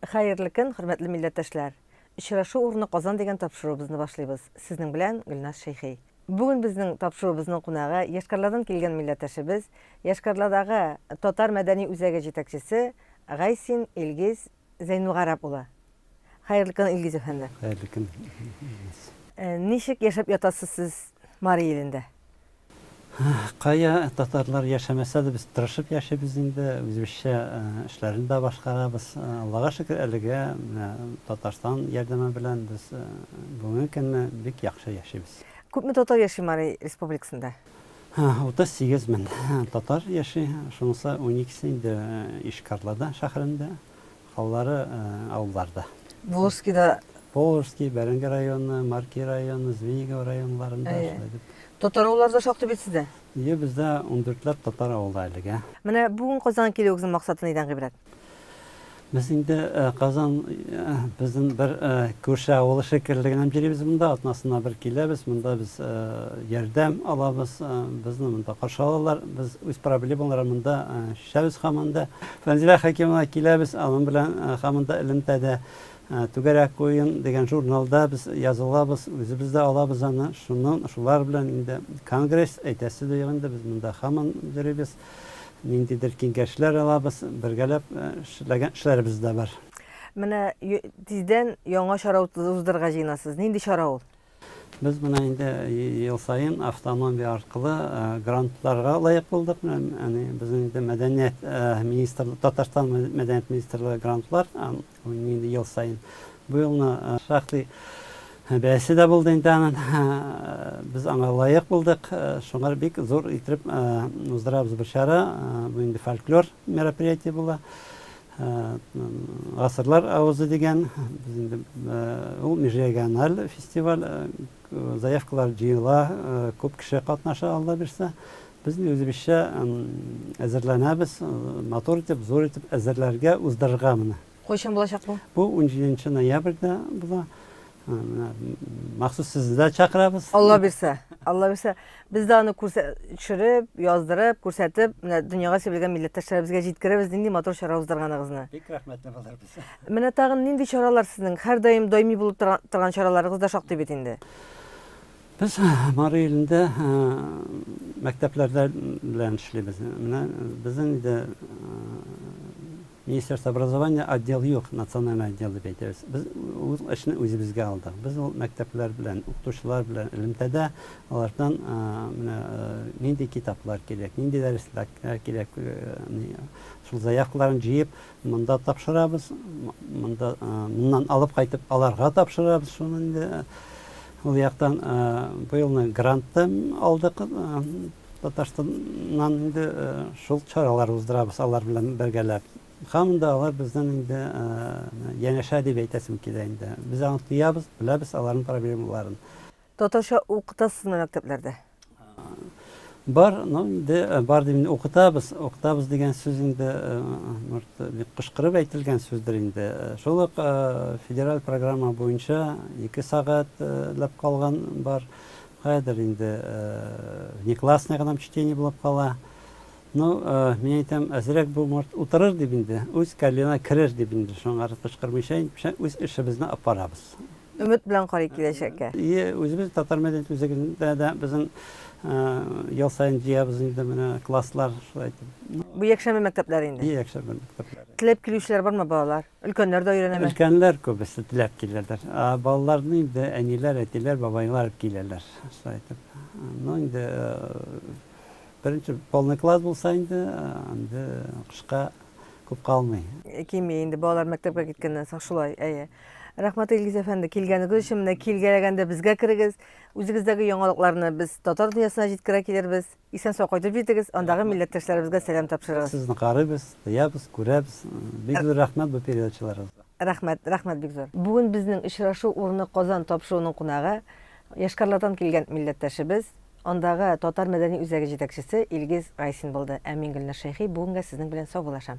Hayırlı kün, hürmetli milletteşler. Işıraşı uğruna Qazan деген tapşırığımızı başlayız. Sizning bilen Gülnaz Şeyhi. Bugün bizning tapşırığımızın qonağı Yaşkarlardan kelgen milletteşimiz, Yaşkarlardagi Tatar medeni üzege jetekçisi Gaysin İlgiz Zeynulgarap ula. Hayırlı kün İlgiz efendi. Hayırlı kün. Nişik yaşap yatasız siz Mari ilinde? Kaya Tatarlar yaşamasa da biz tırışıp yaşayız indi. Biz bir şey işlerini de başkarabız. Allah'a şükür elige Tatarstan yardımı bilen biz bugün günü bek yaxşı yaşayız. Köp mü Tatar yaşay Mari Respublikasında? 38 min Tatar yaşay. Şunsa 12'si indi İşkarlada şehrinde. Kalları avlarda. Volski'da Polski, Berengi rayonu, Marki rayonu, Zvigo rayonlarında yaşaydık. Tatar oğullarda şaktı bitsizde. İyi bizde 14'ler Tatar oğuldaydık. Mene bugün Qazan keliyoguzun maksatı neyden gibret? Bizim de Kazan bizim bir Kürşe oğlu şekilliğine birimiz bunda atmasına bir kilebіз bunda biz yerdem alabız bizim bunda karşı alırlar biz üst problemlarımında şeviz hamında Fenzile Hakim'e kilebіз alın bilen hamında elimde de Tügerek koyun degen jurnalda biz yazılabız bizde alabız ana şunlar bilen indi kongres etesi duyğunda biz bunda hamın birimiz Nindidir kengeşler alabız, birgelep işler bizde var. Mene tizden yanga şaravut uzdırga jinasız. Nindi şaravul? Biz buna indi yıl sayın avtonomi arkalı grantlarga layık bulduk. Yani bizim indi medeniyet ministerliği, Tatarstan Medeniyet Ministerliği grantlar indi yıl sayın. Bu yılına şahti Besi de buldu intanın biz ona layık bulduk. Şunlar bek zor itirip uzdırabız bir şara. Bu indi folklor merapiriyeti bula. Asırlar avuzu degen biz indi o межрегиональ festival zayıfkılar cıyıla köp kişi katnaşa alda birse biz özü bir şey hazırlanabız. Motor itip zor itip hazırlarga uzdırgamını. Koyşan bulaşak bu? Bu 17 noyabrda bula. Mahsus sizi de çakırabız. Allah bilse. Allah bilse. Biz de onu çürüp, yazdırıp, kursetip, dünyaya sevilgen milletteşlerimizge jitkiremiz nindi motor şara uzdırganıgızını. Bek rahmetli bular bize. Mene tağın nindi şaralar sizin? Her daimi bulup turgan şaralarınız da şaktı betindi. Biz Mari ilinde mekteplerden bilen işleyimiz. Bizim de Ministerstvo образования отделы yok, nasyonal отделы beyteriz. Biz o işini özümüzge aldık. Biz o mektepler bilen, okutuşlar bilen ilimde onlardan nindi kitaplar gerek, nindi dersler gerek, şu zayıflarını jiyip, mında tapşırabız, bundan alıp kaytıp alarga tapşırabız. Şunun indi o yaktan bu yılını granttan aldık. Tatarstan'dan indi şul çaralar uzdırabız, alar bilen belgeler. Hamında alar bizden indi yeneşe diye beytesim ki de indi. Biz anlatıyabız, bilebіз aların problemlerini. Tatarşa okutasız mı mekteplerde? Bar, bar demin okutabız degen söz indi kışkırıp aytılgan sözdür indi. Şoluk federal programma boyunca 2 saatlap kalgan бар. Haydır indi неклассный гана чтение булып кала. Мен айтам, әзірек бұл отырыр деп енді, өз кәліне кірер деп енді, шоңары қышқырмайшайын, өз ішімізді апарабыз. Ümit bilen qarı kileşekke. Өзіміз татар мәдениет өзегінде de bizim yıl sayın ciyabız indi, klaslar. Bu yakşamı mektepler indi. İyi yakşamı mektepler. Tilep kilişler var mı bağlar? Ülkenler de öğrenemez. Ülkenler köbesi tilep kilirler. Bağlarını indi, eniler etiler, babaylar hep kilirler. Indi birinci polный klass bulsa indi kışka köp kalmay. Kimi indi bağlar mektepke gitkenden sağ şulay. Rahmat İlgiz efendi kilgenigiz üçün mine kilgelegende bizge kirigiz. Üzügizdagi yoңoluklarını biz Tatar dünyasına jitkire kilirbiz. İsen soq koydup jitigiz. Ondagi milletteşlerimizge selam tapşırırız. Sizni qarıybiz, duyabız, görəbiz. Bek zor rahmat bu periodçılarımızga. Rahmat bek zor. Bugün bizning işraşı uğruna Qazan tapşırığının qonağı Yaşkarlardan kelgen milletteşimiz. Ondagi Tatar medeni üzegi jetekçisi İlgiz Gaysin boldu. Amin Gülnaz Şeyhi. Bugunga sizning bilen sog bulaşam.